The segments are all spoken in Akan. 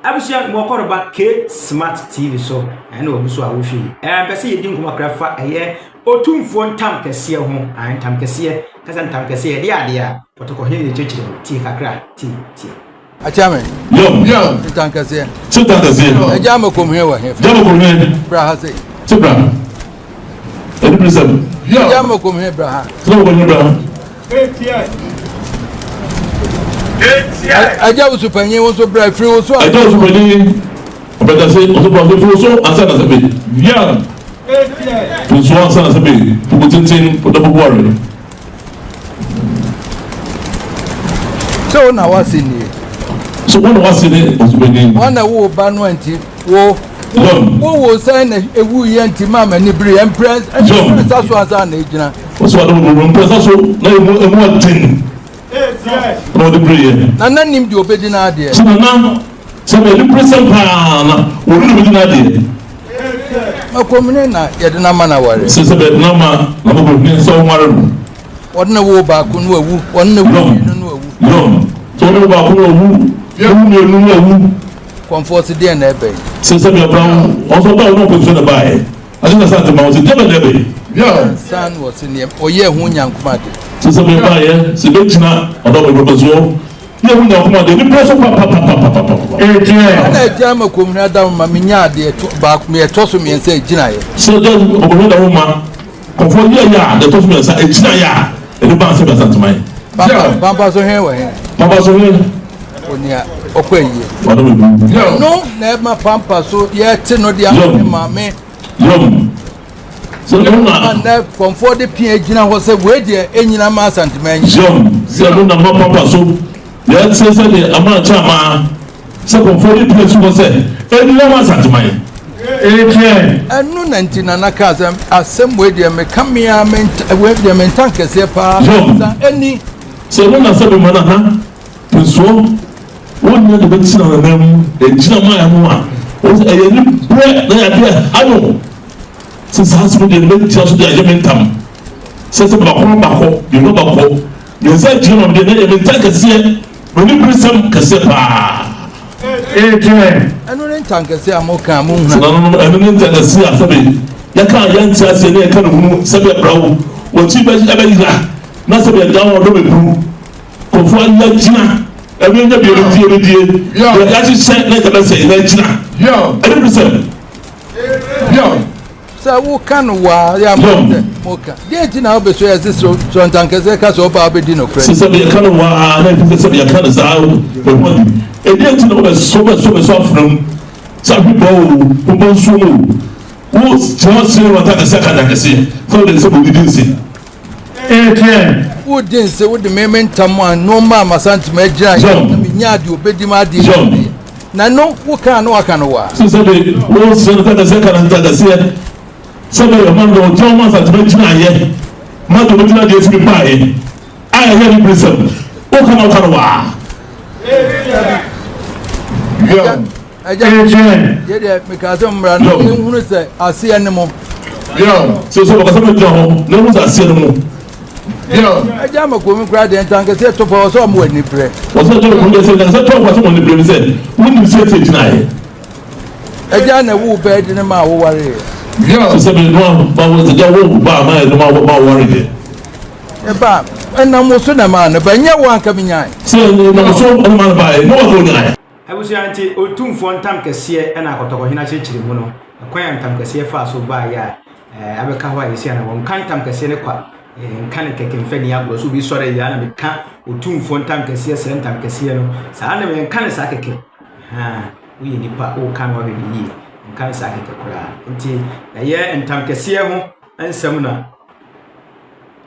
abusia mo koroba KSmartTV so ene obuso a wo hwe pese yedi nkoma krafa eye Otumfuo Ntam Kɛsie ho Ntam Kɛsie kasa Ntam Kɛsie de ade a protocol he chechire ti kakra ti achame yo Ntam Kɛsie Ntam Kɛsie ajama kom he wa he jama kom he bra ha sei tibra edi prisem yo ajama kom he bra ha so kom he bra aja usupanyi wo so bra free wo so aja usupanyi obeta se usupanyi free wo so asa na sabe ya so asa na sabe ko tintin ko da buware so na wasini so wona wasini usupanyi wana wo ba no anti wo say na ewu ye anti mama ni bre empress so asa na ejina so ado mo empress so na emu atin no the prayer na nim di obedi na ade so na so the present pa na wo ni obedi na ade makomune na yede na mana ware se be na ma na mo ni so ware no odna wo ba ku no awu onna wu no awu no so no ba ku no awu ye wu no awu comfort de na ebe se be brown also ba no position na ba e asina sa te ma o se de na ebe yeah san was in oye hu nyankuma de se be ba ye se be tina odo bo bo so ye hu nyankuma de ni preso pa na jama komune adam ma menya de to ba ku me to so me nsa ejina ye so de obo da wo ma comfort ye ya de to so me nsa ejina ya e ba se be santumai pampa so he wa he pampa so he onia okwaye odo bo no na ma pampa so ye ti no de ma me so na comfort de pia ejina ho se we de enyina ma Asanteman so na ma pampa so ye se de ama chama se comfort de pia so se enyina ma Asanteman anu na ntina na ka asem we de me kamia me we de me Ntam Kɛsie pa eni so na se be mana ha so wonye de betina na nam ejina ma ya mo a o se ye ni bre na ya de anu se sanso de be tia so de ajeme Ntam se ba ko de no ba ko ye se jino de ne be Ntam Kɛsie no ni prisam Kɛsie pa anu ne Ntam Kɛsie amoka mu hu no anu ne Ntam Kɛsie asabe ya ka ya ntia se ne ka no hu se be brawo wo ti be ira na se be dawo do be bru ko fo ya jina ebe nya bi die ya ji se na ka be se na jina ebe prisam sa wo kan wa ya moka de ti na obeso ya so Ntam Kɛsie ka so ba obedi no kre se be kan wa na fi se be kan za o e de ti na obeso so afram sa bi bo so wo just say what I say Ntam Kɛsie so de se bo di se wo din se wo de me Ntam an no ma Asanteman gira ya na me nya de obedi ma de na no wo kan no aka no wa se be wo se Ntam Kɛsie kan Ntam Kɛsie se be man do jo ma Asanteman gira ye ma do gira de fi pa ye aya ye ni prism wo kan wa ye de me ka so mra no hunu se ase ne mo so ba ka so ho na mu za ase ne mo aja ma ko mi kra de Ntam Kɛsie to po so mo ani pre o so to ko de se na to ko so mo ni pre se woni se te jina ye aja na wo be de ne ma wo ware so be no ba wo te ja wo ba ma e ma wo ba ware de e ba na mo so na ma na ba nya wo anka mi nya se na so o ma ba e no wo nya abusia nti Otumfuo Ntam Kɛsie na akotoko hina chechire mu no akwan Ntam Kɛsie fa so ba ya abeka ho ayesi na won kan Ntam Kɛsie ne kwa nkan keke mfani agro so bi sore ya na me ka Otumfuo Ntam Kɛsie se Ntam Kɛsie no sa na me nkan sa keke wo ye nipa o kan wa be yi nkan sa keke kura nti ye Ntam Kɛsie ho ansam na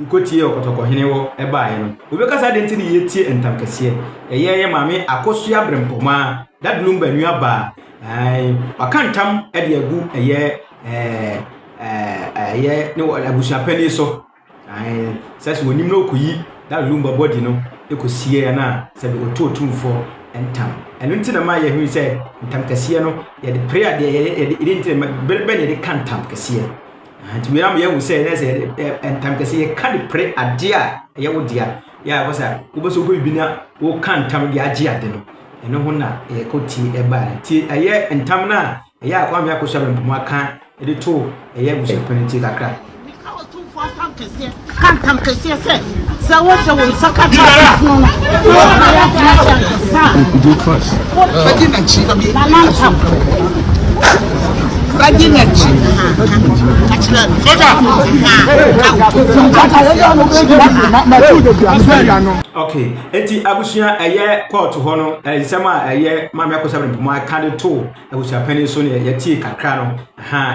ikotie okotoko hene wo eba ye no obeka sa de nti ne yetie Ntam Kɛsie ye maame akoso abrempoma dadlum banua ba wakantam ede agu ye ne abusia pani so sase wonim no koyi dadlum ba body no ekosie na se be Otumfuo Ntam eno nti na ma ye hu se Ntam Kɛsie no ye de prayer de ye nti be ne de kan Ntam Kɛsie nti we am ye hu se na se Ntam Kɛsie ka de pray ade a ye wo dia ya ko sa wo so go bi na wo kan Ntam de age ade no eno ho na ye koti eba ti eye ntam na eye akwa me akosha bempom aka ede to eye busu peniti kakra Otumfuo Ntam Kɛsie se wo je wo sakata no no do first Vagina chi okay enti abusua eye court ho no nsema eye mama akosa bempom aka de to abusu pani so ne ye tie kakra no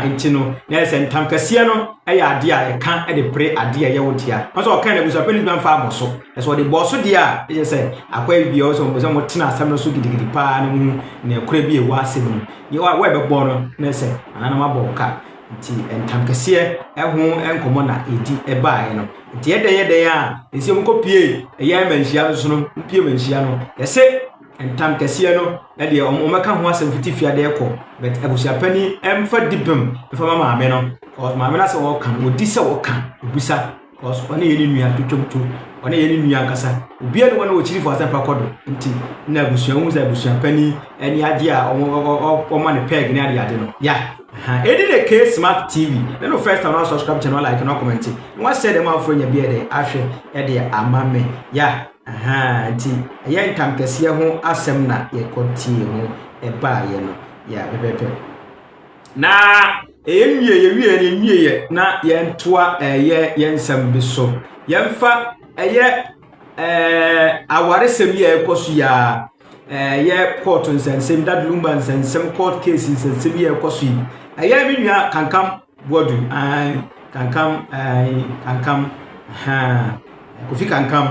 enti no na se Ntam Kɛsie no eye ade a ye kan de pre ade a ye wodia so o kan abusu pani ban fa amoso so de boso de a ye se akwa bi o so mo tena asem no so gidigidi pa no mu na ekura bi e wa asem ye wa be bo no na se anana mabo ka nti Ntam Kɛsie ho enkomo na edi ebae no nti yede a esi mo kopie eye manhia so no pie manhia no yese Ntam Kɛsie no e de o meka ho asem fitifia de ekọ but abusia pani emfa dibem efa mama ame no cause mama na se wo kan odi se wo kan obusa cause one ye ni nua twotwomto one ye ni nua nkasa obi ene wona wo chiri for asempa kodo nti na abusia hu se abusia pani eni ade a o ma ne peg ni ade no ya edi the KSmartTV no first time subscribe channel like no comment what said them afro nya bia de ahwe e de amame ya nti ye Ntam Kɛsie ho asem na ye kontie ho e ba ye no ya bebebe na ye na ye ntoa ye nsem bi so ye mfa aware sem ye ekoso ya ye court nsensem dadlumba nsensem court case nsensem ye ekoso yi aya mi nua kankam bodu kankam kofi kankam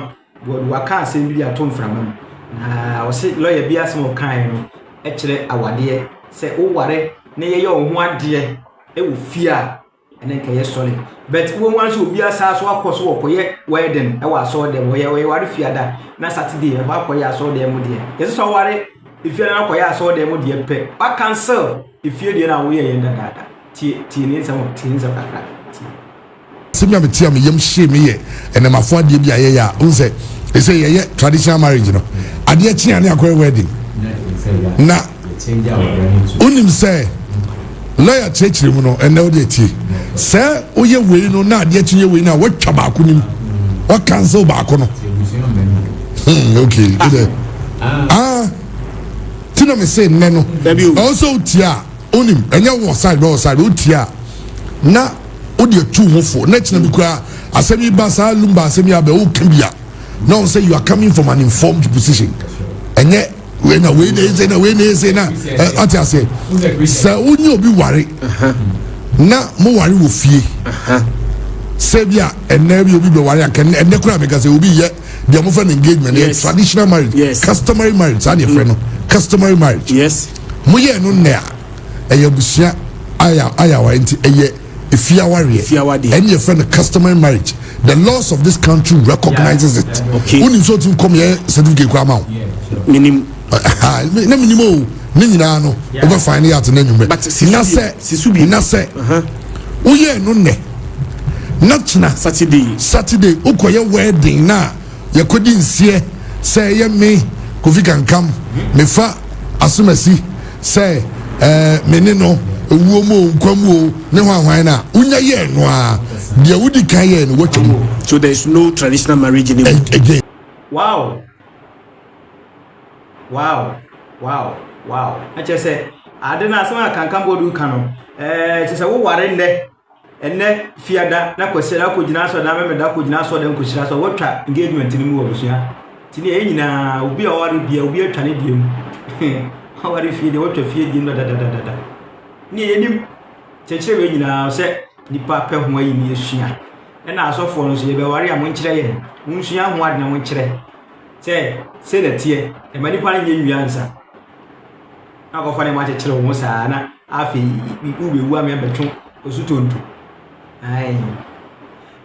bodu waka asem bi atom framam na o se lawyer bi asem kan no e kire awade se wo ware ne ye ho ade e wo fia ene ka ye solid but wo wan so obi asa so akoso wo koye wedding e wa so dem wo ye ware fia da na Saturday e wa koye aso dem mu de ye so ware ifia na koye aso dem mu de pe ba cancel ifie de na wo ye yenda dada ti ni sa kakra ti simya metia me yam hye me ye ene mafo ade bi aye ya unse e say ye traditional marriage no ade chi ane akoye wedding na unim say lawyer chechire mu no ene wo de ti say oye we no na ade chi ye we na watwa ba ko nim o cancel ba ko no okay tina me say neno also tia onim enya wo side utia na odi atu hofo na china bikura asemi basa lumba asemi abe o kambia now say you are coming from an informed position enye we na ati say onye obi ware na mo ware wo fie sebia enne bi obi be ware aka enne kura me ka say obi ye the mo fan engagement traditional marriage customary marriage and your friend customary marriage mo ye no ne busia aya wa nti eye ifia ware and your friend customary marriage the laws of this country recognizes it unim so tin come here certificate kwa ma minim na minimo ni nyina no over find out na nyume but na se oye no ne not na Saturday ukoye wedding na yakodi nsie say ye me kofi kankam me fa asomasi say menino ewuo mo nkwamu ne hwanhwan na unya ye no a de wudi kan ye no watwam so there is no traditional marriage anymore again wow ache say ade na asema kankam bodu kanu se wo ware enne fiada na kwesera kogina so na memeda kogina so den koshira so watwa engagement ni mu obusua tini e nyina obi a ware bia obi atwane diem ware fie de watwa fie diem da ni enim chechire we nyina se nipa pe ho ayi ni esua na asofo no so ye be ware amon kire ye unsua ho ade na mon kire se na tie e mani pa nye nwiansa na ko fa ne ma chechire wo sa na afi ube wu am betwo osutonto ai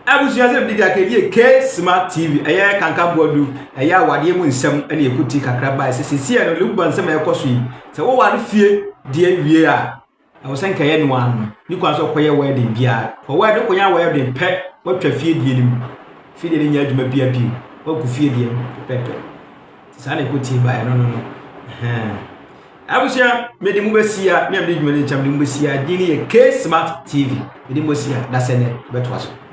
abusia se biga ke bi KSmartTV eye kankan bodu eye awade mu nsem na ekuti kakra ba se no luban nsem ekoso yi se wo wade fie de awie a wo sen kaye no an ni kwa so koye wedding bia ko wedding ko nya wedding pe watwa fie die nim fie de nya adwuma bia bi wo ku fie die pepe sa na ekuti ba no Abusia mede mu besia me amde dwumane cham de mu besia dini ye KSmartTV mede mu besia da sene beto aso